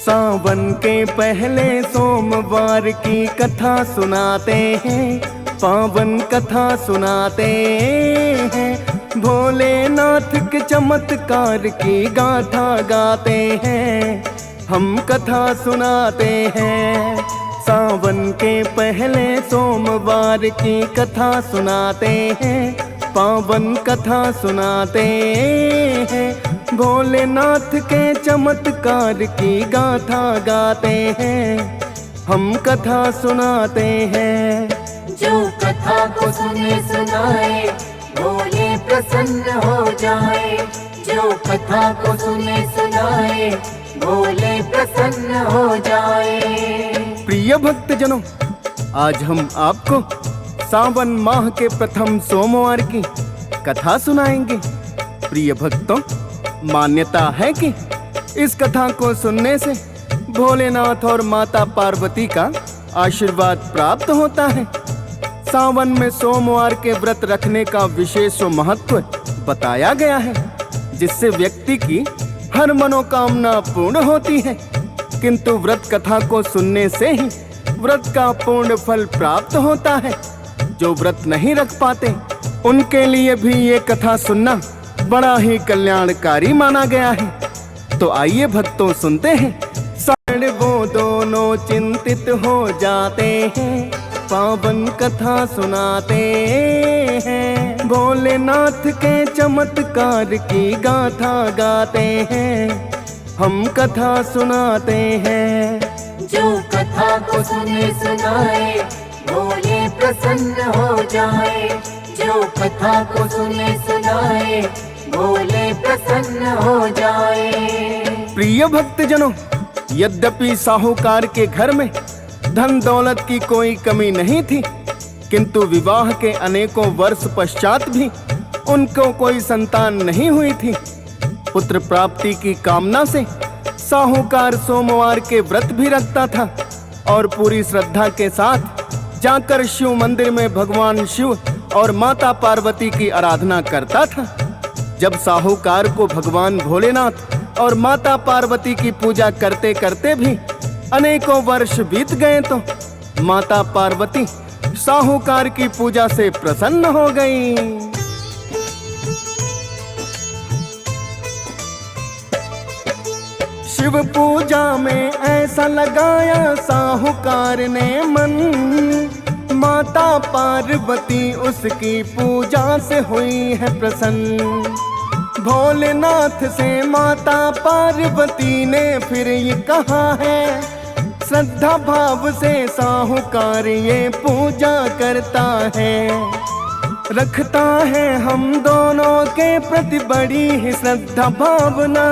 सावन के पहले सोमवार की कथा सुनाते हैं, पावन कथा सुनाते हैं। भोलेनाथ के चमत्कार की गाथा गाते हैं, हम कथा सुनाते हैं। सावन के पहले सोमवार की कथा सुनाते हैं, पावन कथा सुनाते हैं। भोलेनाथ के चमत्कार की गाथा गाते हैं, हम कथा सुनाते हैं। जो कथा को सुने सुनाए भोले प्रसन्न हो जाए। जो कथा को सुने सुनाए भोले प्रसन्न हो जाए। प्रिय भक्तजनों, आज हम आपको सावन माह के प्रथम सोमवार की कथा सुनाएंगे। प्रिय भक्तों, मान्यता है कि इस कथा को सुनने से भोलेनाथ और माता पार्वती का आशीर्वाद प्राप्त होता है। सावन में सोमवार के व्रत रखने का विशेष महत्व बताया गया है, जिससे व्यक्ति की हर मनोकामना पूर्ण होती है। किंतु व्रत कथा को सुनने से ही व्रत का पूर्ण फल प्राप्त होता है। जो व्रत नहीं रख पाते उनके लिए भी ये कथा सुनना बड़ा ही कल्याणकारी माना गया है। तो आइए भक्तों, सुनते हैं। साढ़े वो दोनों चिंतित हो जाते हैं, पावन कथा सुनाते हैं। भोलेनाथ के चमत्कार की गाथा गाते हैं, हम कथा सुनाते हैं। जो कथा को सुने सुनाए भोले प्रसन्न हो जाए। जो कथा को सुने सुनाए भोले प्रसन्न हो जाए। प्रिय भक्तजनों, यद्यपि साहूकार के घर में धन दौलत की कोई कमी नहीं थी, किंतु विवाह के अनेकों वर्ष पश्चात भी उनको कोई संतान नहीं हुई थी। पुत्र प्राप्ति की कामना से साहूकार सोमवार के व्रत भी रखता था और पूरी श्रद्धा के साथ जाकर शिव मंदिर में भगवान शिव और माता पार्वती की आराधना करता था। जब साहूकार को भगवान भोलेनाथ और माता पार्वती की पूजा करते करते भी अनेकों वर्ष बीत गए, तो माता पार्वती साहूकार की पूजा से प्रसन्न हो गई। शिव पूजा में ऐसा लगाया साहूकार ने मन, माता पार्वती उसकी पूजा से हुई है प्रसन्न। भोलेनाथ से माता पार्वती ने फिर ये कहा है, श्रद्धा भाव से साहूकार ये पूजा करता है। रखता है हम दोनों के प्रति बड़ी ही श्रद्धा भावना,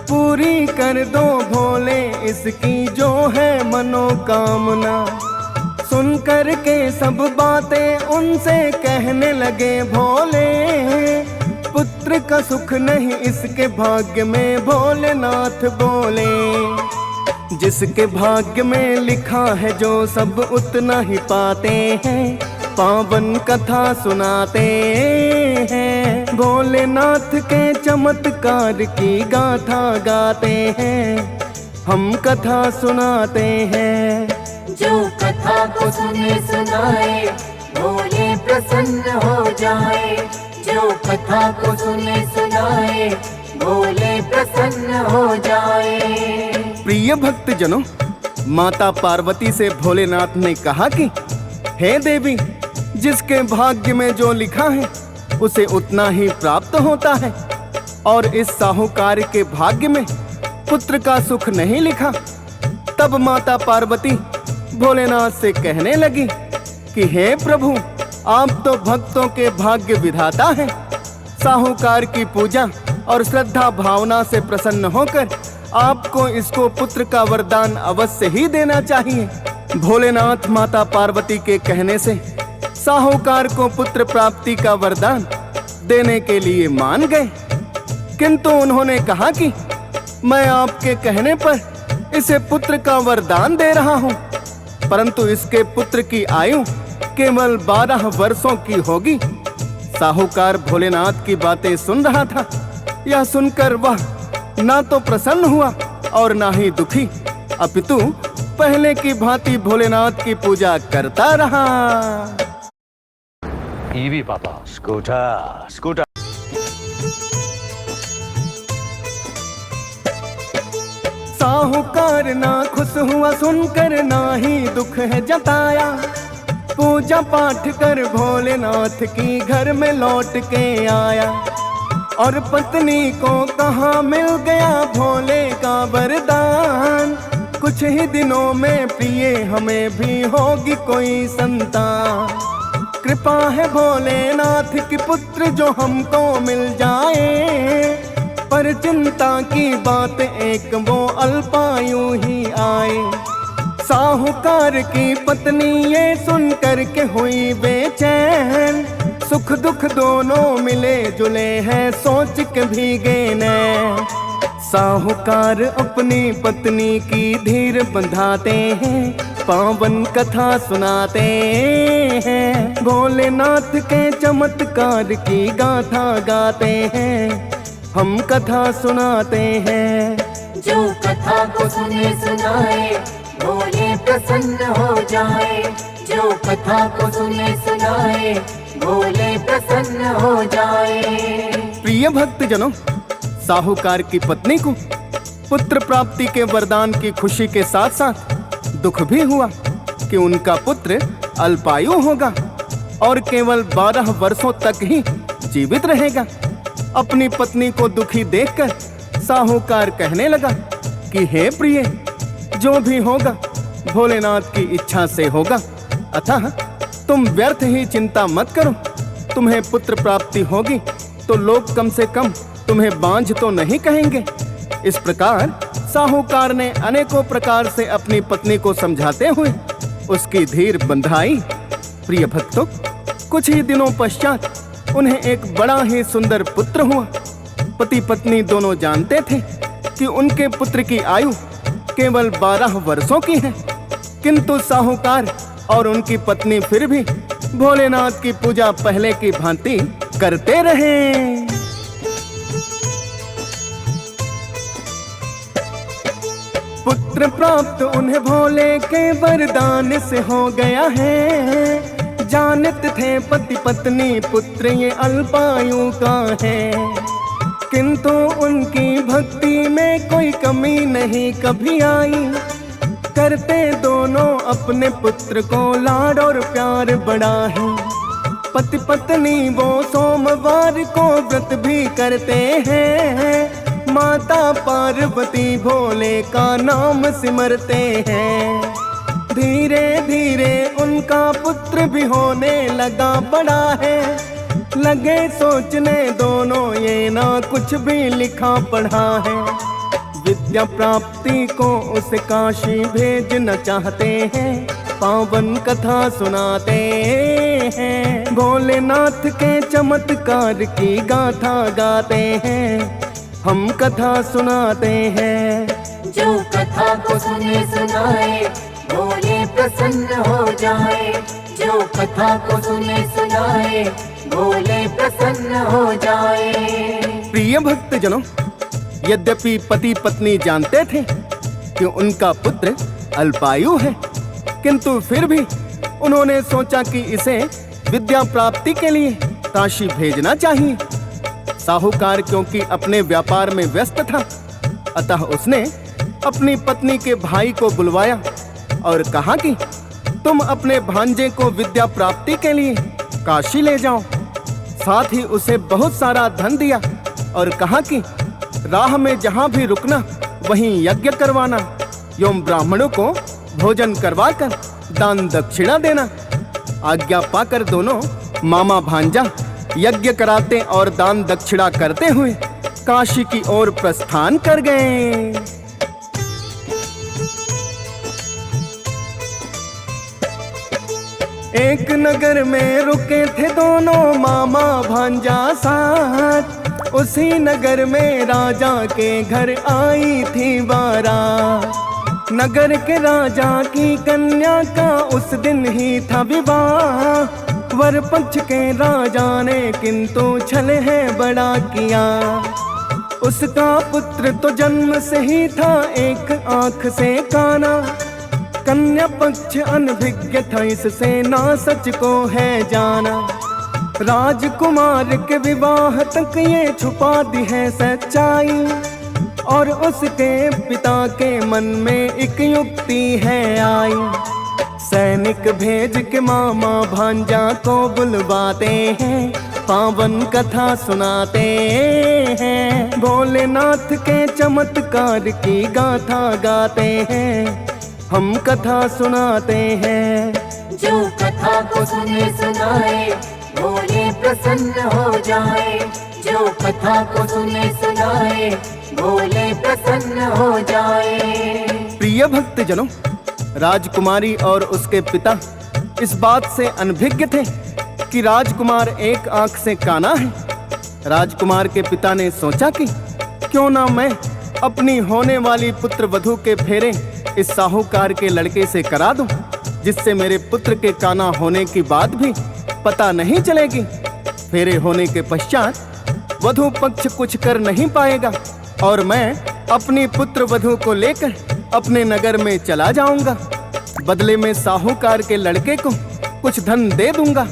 पूरी कर दो भोले इसकी जो है मनोकामना। सुन कर के सब बातें उनसे कहने लगे भोले, पुत्र का सुख नहीं इसके भाग्य में भोलेनाथ बोले। जिसके भाग्य में लिखा है जो सब उतना ही पाते हैं, पावन कथा सुनाते हैं। भोलेनाथ के चमत्कार की गाथा गाते हैं, हम कथा सुनाते हैं। जो कथा को सुने सुनाए भोले प्रसन्न हो जाए। जो कथा को सुने सुनाए भोले प्रसन्न हो जाए। प्रिय भक्तजनों, माता पार्वती से भोलेनाथ ने कहा कि हे देवी, जिसके भाग्य में जो लिखा है उसे उतना ही प्राप्त होता है, और इस साहूकार के भाग्य में पुत्र का सुख नहीं लिखा। तब माता पार्वती भोलेनाथ से कहने लगी कि हे प्रभु, आप तो भक्तों के भाग्य विधाता हैं। साहूकार की पूजा और श्रद्धा भावना से प्रसन्न होकर आपको इसको पुत्र का वरदान अवश्य ही देना चाहिए। भोलेनाथ माता पार्वती के कहने से साहूकार को पुत्र प्राप्ति का वरदान देने के लिए मान गए, किंतु उन्होंने कहा कि मैं आपके कहने पर इसे पुत्र का वरदान दे रहा हूँ, परंतु इसके पुत्र की आयु केवल 12 वर्षों की होगी। साहूकार भोलेनाथ की बातें सुन रहा था। यह सुनकर वह ना तो प्रसन्न हुआ और ना ही दुखी, अपितु पहले की भांति भोलेनाथ की पूजा करता रहा। ईवी पापा, स्कूटर स्कूटर। साहूकार ना खुश हुआ सुनकर, ना ही दुख है जताया। पूजा पाठ कर भोलेनाथ की घर में लौट के आया, और पत्नी को कहाँ मिल गया भोले का वरदान। कुछ ही दिनों में प्रिय हमें भी होगी कोई संतान। कृपा है भोलेनाथ की पुत्र जो हमको मिल जाए, पर चिंता की बात एक वो अल्पायु ही आए। साहूकार की पत्नी ये सुन कर के हुई बेचैन, सुख दुख दोनों मिले जुले हैं सोच के भीगे नैन। साहूकार अपनी पत्नी की धीर बंधाते हैं, पावन कथा सुनाते हैं। भोलेनाथ के चमत्कार की गाथा गाते हैं, हम कथा सुनाते हैं। जो कथा को सुने सुनाए भोले प्रसन्न हो जाए। जो कथा को सुने सुनाए भोले प्रसन्न हो जाए। प्रिय भक्तजनों, साहूकार की पत्नी को पुत्र प्राप्ति के वरदान की खुशी के साथ साथ दुख भी हुआ कि उनका पुत्र अल्पायु होगा और केवल 12 वर्षों तक ही जीवित रहेगा। अपनी पत्नी को दुखी देखकर साहूकार कहने लगा कि हे प्रिय, जो भी होगा भोलेनाथ की इच्छा से होगा, अतः तुम व्यर्थ ही चिंता मत करो। तुम्हें पुत्र प्राप्ति होगी तो लोग कम से कम तुम्हें बांझ तो नहीं कहेंगे। इस प्रकार साहूकार ने अनेकों प्रकार से अपनी पत्नी को समझाते हुए उसकी धीर बंधाई। प्रिय भक्तों, कुछ ही दिनों पश्चात उन्हें एक बड़ा ही सुंदर पुत्र हुआ। पति पत्नी दोनों जानते थे कि उनके पुत्र की आयु केवल 12 वर्षों की है, किंतु साहूकार और उनकी पत्नी फिर भी भोलेनाथ की पूजा पहले की भांति करते रहे। पुत्र प्राप्त उन्हें भोले के वरदान से हो गया है। जानते थे पति पत्नी पुत्र ये अल्पायु का है, किंतु उनकी भक्ति में कोई कमी नहीं कभी आई। करते दोनों अपने पुत्र को लाड और प्यार बड़ा है। पति पत्नी वो सोमवार को व्रत भी करते हैं। माता पार्वती भोले का नाम सिमरते हैं। धीरे धीरे उनका पुत्र भी होने लगा बड़ा है। लगे सोचने दोनों ये ना कुछ भी लिखा पढ़ा है। विद्या प्राप्ति को उसे काशी भेजना चाहते हैं। पावन कथा सुनाते हैं। भोलेनाथ के चमत्कार की गाथा गाते हैं। हम कथा सुनाते हैं। जो कथा को सुने सुनाए भोले प्रसन्न हो जाए। जो कथा को सुने सुनाए भोले प्रसन्न हो जाए। प्रिय भक्तजनों, यद्यपि पति पत्नी जानते थे कि उनका पुत्र अल्पायु है, किंतु फिर भी उन्होंने सोचा कि इसे विद्या प्राप्ति के लिए काशी भेजना चाहिए। साहूकार क्योंकि अपने व्यापार में व्यस्त था, अतः उसने अपनी पत्नी के भाई को बुलवाया और कहा कि तुम अपने भांजे को विद्या प्राप्ति के लिए काशी ले जाओ। साथ ही उसे बहुत सारा धन दिया और कहा कि राह में जहां भी रुकना वहीं यज्ञ करवाना एवं ब्राह्मणों को भोजन करवाकर दान दक्षिणा देना। आज्ञा पाकर दोनों मामा भांजा यज्ञ कराते और दान दक्षिणा करते हुए काशी की ओर प्रस्थान कर गए। एक नगर में रुके थे दोनों मामा भांजा साथ। उसी नगर में राजा के घर आई थी बारात। नगर के राजा की कन्या का उस दिन ही था विवाह। वर पक्ष के राजा ने किंतु छल है बड़ा किया। उसका पुत्र तो जन्म से ही था एक आंख से काना। कन्या पक्ष अनभिज्ञ था, इससे ना सच को है जाना। राजकुमार के विवाह तक ये छुपा दी है सच्चाई, और उसके पिता के मन में एक युक्ति है आई। सैनिक भेज के मामा भांजा को बुलवाते हैं, पावन कथा सुनाते हैं। भोलेनाथ के चमत्कार की गाथा गाते हैं, हम कथा सुनाते हैं। जो कथा को सुने सुनाए भोले प्रसन्न हो जाए। जो कथा को सुने सुनाए भोले प्रसन्न हो जाए। प्रिय भक्तजनों, राजकुमारी और उसके पिता इस बात से अनभिज्ञ थे कि राजकुमार एक आंख से काना है। राजकुमार के पिता ने सोचा कि क्यों ना मैं अपनी होने वाली पुत्र वधू के फेरे इस साहूकार के लड़के से करा दूं, जिससे मेरे पुत्र के काना होने की बात भी पता नहीं चलेगी। फेरे होने के पश्चात वधू पक्ष कुछ कर नहीं पाएगा और मैं अपनी पुत्र वधू को लेकर अपने नगर में चला जाऊंगा। बदले में साहूकार के लड़के को कुछ धन दे दूंगा।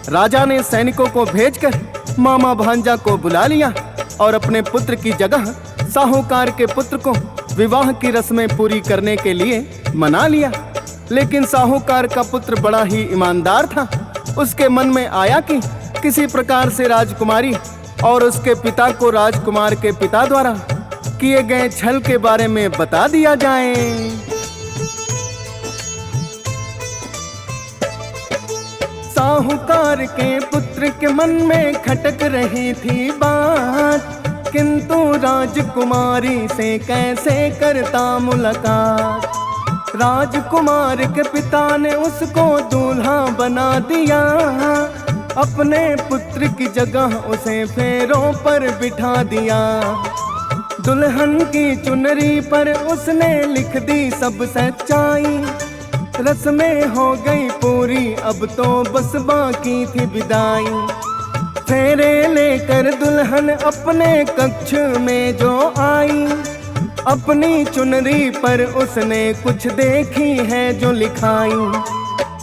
राजा ने सैनिकों को भेजकर मामा भांजा को बुला लिया और अपने पुत्र की जगह साहूकार के पुत्र को विवाह की रस्में पूरी करने के लिए मना लिया। लेकिन साहूकार का पुत्र बड़ा ही ईमानदार था। उसके मन में आया कि किसी प्रकार से राजकुमारी और उसके पिता को राजकुमार के पिता द्वारा किए गए छल के बारे में बता दिया जाए। साहूकार के पुत्र के मन में खटक रही थी बात, किंतु राजकुमारी से कैसे करता मुलाकात। राजकुमार के पिता ने उसको दूल्हा बना दिया, अपने पुत्र की जगह उसे फेरों पर बिठा दिया। दुल्हन की चुनरी पर उसने लिख दी सब सच्चाई, रस्में हो गई पूरी, अब तो बस बाकी थी विदाई। फेरे लेकर दुल्हन अपने कक्ष में जो आई, अपनी चुनरी पर उसने कुछ देखी है जो लिखाई।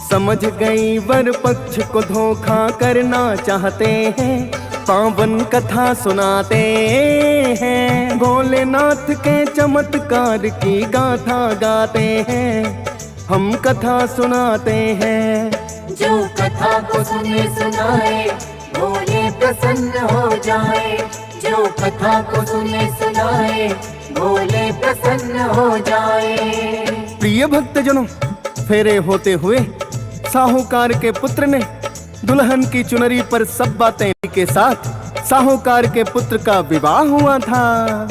समझ गई वर पक्ष को धोखा करना चाहते हैं, पावन कथा सुनाते हैं। भोलेनाथ के चमत्कार की गाथा गाते हैं, हम कथा सुनाते हैं। जो कथा को सुने सुनाए भोले प्रसन्न हो जाए। जो कथा को सुने सुनाए भोले प्रसन्न हो जाए। प्रिय भक्तजनों, फेरे होते हुए साहूकार के पुत्र ने दुल्हन की चुनरी पर सब बातें के साथ साहूकार के पुत्र का विवाह हुआ था।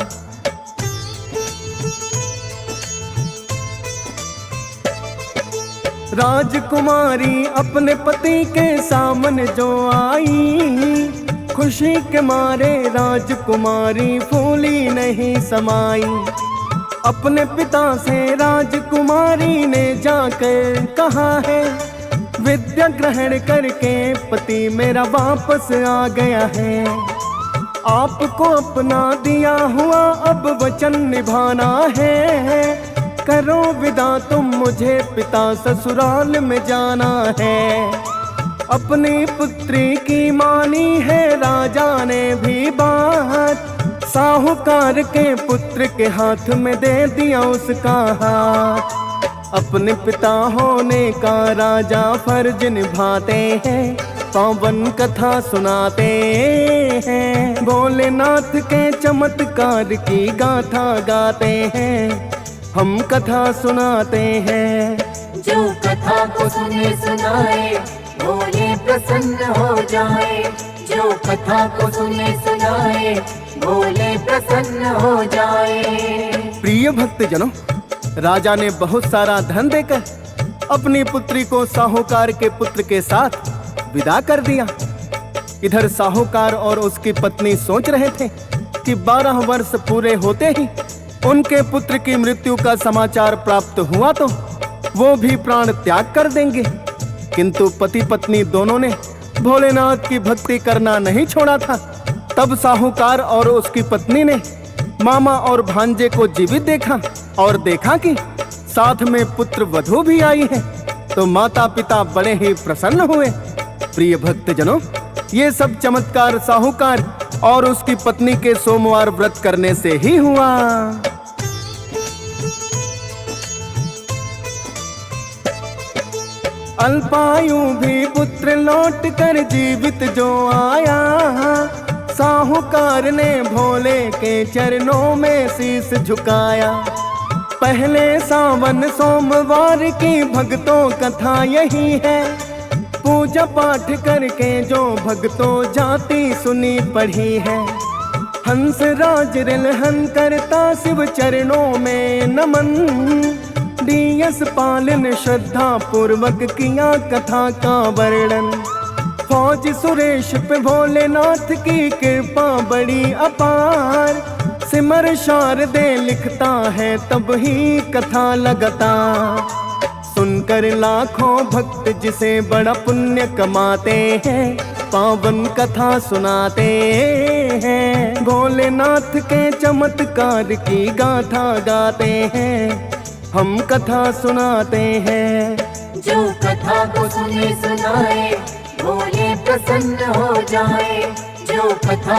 राजकुमारी अपने पति के सामने जो आई, खुशी के मारे राजकुमारी फूली नहीं समाई। अपने पिता से राजकुमारी ने जाकर कहा है, विद्या ग्रहण करके पति मेरा वापस आ गया है। आपको अपना दिया हुआ अब वचन निभाना है, करो विदा तुम मुझे पिता ससुराल में जाना है। अपनी पुत्री की मानी है राजा ने भी बात, साहूकार के पुत्र के हाथ में दे दिया उसका हाथ। अपने पिता होने का राजा फर्ज निभाते हैं, पावन कथा सुनाते हैं। भोलेनाथ के चमत्कार की गाथा गाते हैं, हम कथा सुनाते हैं। जो कथा को सुने सुनाए भोले प्रसन्न हो जाए। जो कथा को सुने सुनाए भोले प्रसन्न हो जाए। प्रिय भक्तजनों, राजा ने बहुत सारा धन देकर अपनी पुत्री को साहूकार के पुत्र के साथ विदा कर दिया। इधर साहूकार और उसकी पत्नी सोच रहे थे कि 12 वर्ष पूरे होते ही उनके पुत्र की मृत्यु का समाचार प्राप्त हुआ तो वो भी प्राण त्याग कर देंगे। किंतु पति पत्नी दोनों ने भोलेनाथ की भक्ति करना नहीं छोड़ा था। तब साहूकार और उसकी पत्नी ने मामा और भांजे को जीवित देखा और देखा कि साथ में पुत्र वधू भी आई है, तो माता पिता बड़े ही प्रसन्न हुए। प्रिय भक्तजनों, ये सब चमत्कार साहूकार और उसकी पत्नी के सोमवार व्रत करने से ही हुआ। अल्पायु भी पुत्र लौट कर जीवित जो आया, साहूकार ने भोले के चरणों में शीश झुकाया। पहले सावन सोमवार की भक्तों कथा यही है, पूजा पाठ करके जो भक्तों जाति सुनी पढ़ी है। हंस राज रिलहन करता शिव चरणों में नमन, डीएस पाल ने श्रद्धा पूर्वक किया कथा का वर्णन। फौज सुरेश पे भोलेनाथ की कृपा बड़ी अपार, सिमर शारदे लिखता है तब ही कथा लगातार। सुनकर लाखों भक्त जिसे बड़ा पुण्य कमाते हैं, पावन कथा सुनाते हैं। भोलेनाथ के चमत्कार की गाथा गाते हैं, हम कथा सुनाते हैं। जो कथा को सुने सुनाए, भोले प्रसन्न हो जाए। जो कथा